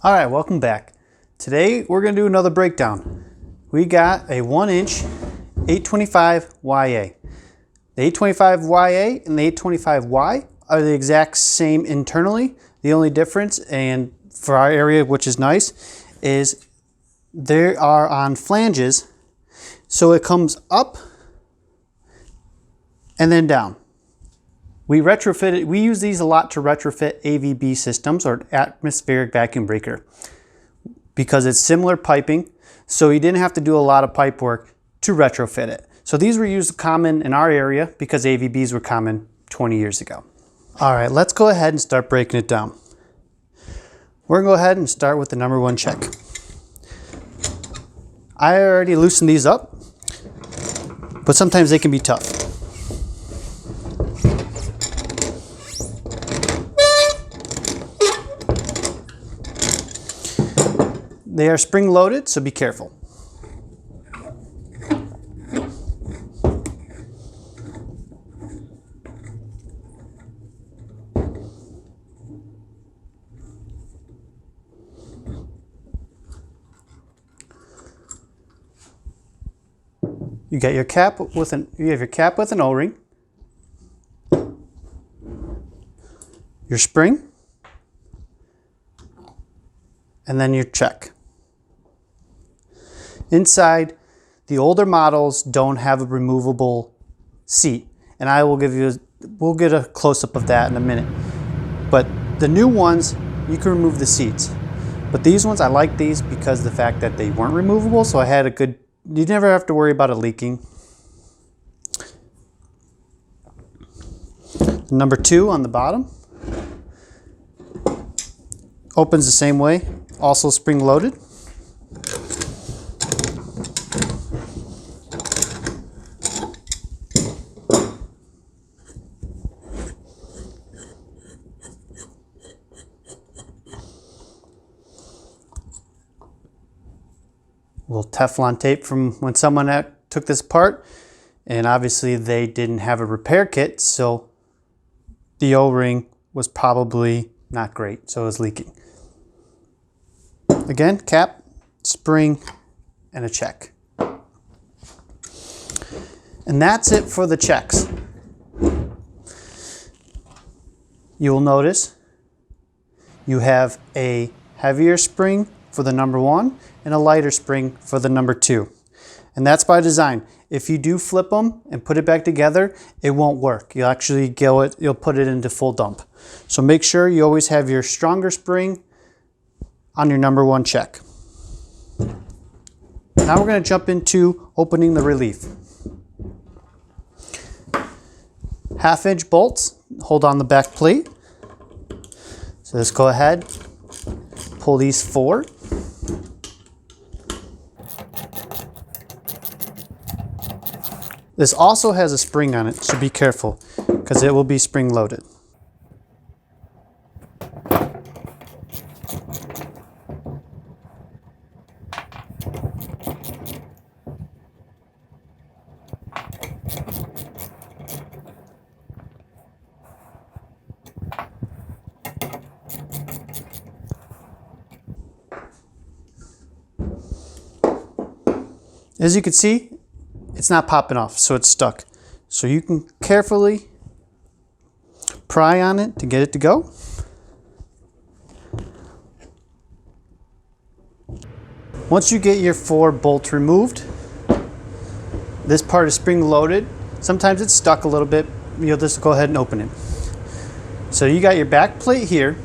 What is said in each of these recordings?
All right, welcome back. Today we're going to do another breakdown. We got a 1-inch 825YA. The 825YA and the 825Y are the exact same internally. The only difference, and for our area, which is nice, is they are on flanges, so it comes up and then down. We use these a lot to retrofit AVB systems, or atmospheric vacuum breaker, because it's similar piping, so you didn't have to do a lot of pipe work to retrofit it. So these were used common in our area because AVBs were common 20 years ago. All right, let's go ahead and start breaking it down. We're gonna go ahead and start with the number one check. I already loosened these up, but sometimes they can be tough. They are spring loaded, so be careful. You have your cap with an O-ring, your spring, and then your check. Inside, the older models don't have a removable seat, and we'll get a close-up of that in a minute. But the new ones, you can remove the seats. But these ones, I like these because of the fact that they weren't removable, so you never have to worry about it leaking. Number 2 on the bottom opens the same way, also spring loaded. Little Teflon tape from when someone took this apart, and obviously they didn't have a repair kit, so the O-ring was probably not great, so it was leaking. Again, cap, spring, and a check. And that's it for the checks. You will notice you have a heavier spring for the number 1 and a lighter spring for the number 2. And that's by design. If you do flip them and put it back together, it won't work. You'll put it into full dump. So make sure you always have your stronger spring on your number 1 check. Now we're going to jump into opening the relief. 1/2-inch bolts hold on the back plate. So let's go ahead, pull these 4. This also has a spring on it, so be careful because it will be spring loaded. As you can see, it's not popping off, so it's stuck. So you can carefully pry on it to get it to go. Once you get your 4 bolts removed, this part is spring loaded. Sometimes it's stuck a little bit. You'll just go ahead and open it. So you got your back plate here.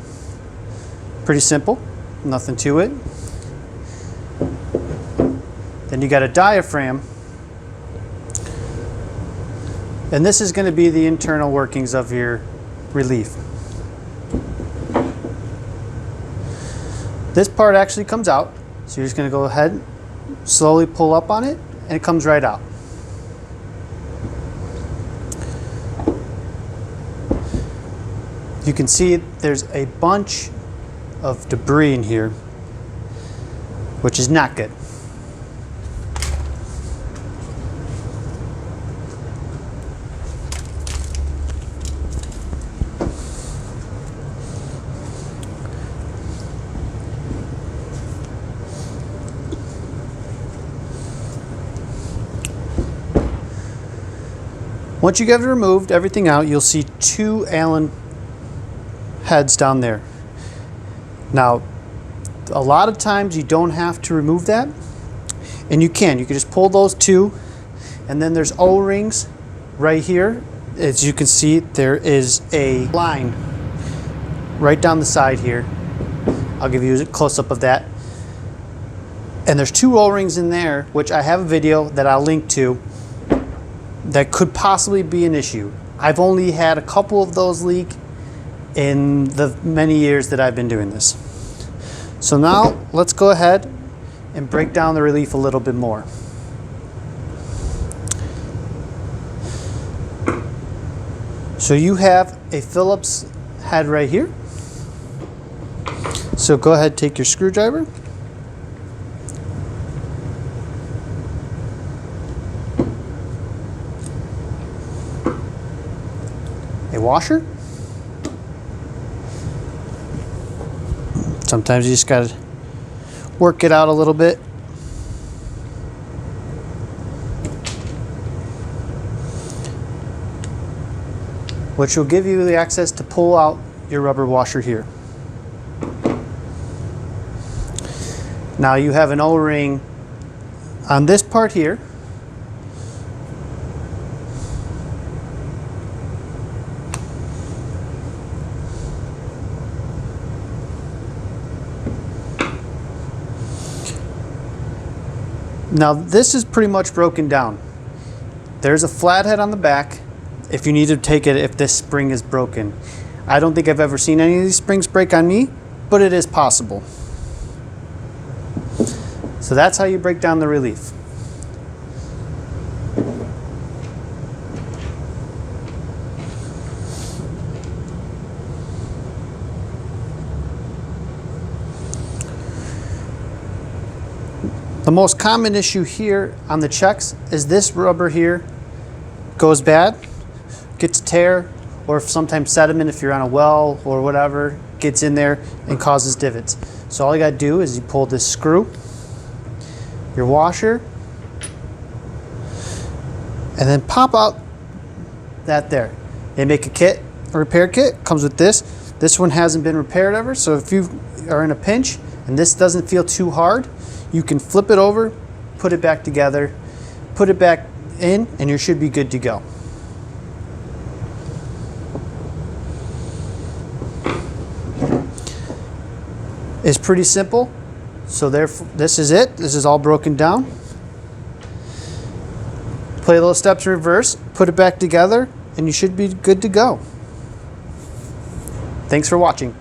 Pretty simple, nothing to it. Then you got a diaphragm. And this is going to be the internal workings of your relief. This part actually comes out, so you're just going to go ahead and slowly pull up on it, and it comes right out. You can see there's a bunch of debris in here, which is not good. Once you get it removed, everything out, you'll see 2 Allen heads down there. Now, a lot of times you don't have to remove that, and you can just pull those 2, and then there's O-rings right here. As you can see, there is a line right down the side here. I'll give you a close-up of that. And there's 2 O-rings in there, which I have a video that I'll link to, that could possibly be an issue. I've only had a couple of those leak in the many years that I've been doing this. So now let's go ahead and break down the relief a little bit more. So you have a Phillips head right here. So go ahead, take your screwdriver. A washer. Sometimes you just gotta work it out a little bit. Which will give you the access to pull out your rubber washer here. Now you have an O-ring on this part here. Now this is pretty much broken down. There's a flathead on the back if you need to take it if this spring is broken. I don't think I've ever seen any of these springs break on me, but it is possible. So that's how you break down the relief. The most common issue here on the checks is this rubber here goes bad, gets tear, or sometimes sediment if you're on a well or whatever gets in there and causes divots. So all you gotta do is you pull this screw, your washer, and then pop out that there. They make a kit, a repair kit, comes with this. This one hasn't been repaired ever, so if you are in a pinch and this doesn't feel too hard, you can flip it over, put it back together, put it back in, and you should be good to go. It's pretty simple. So this is it. This is all broken down. Play a little steps in reverse, put it back together, and you should be good to go. Thanks for watching.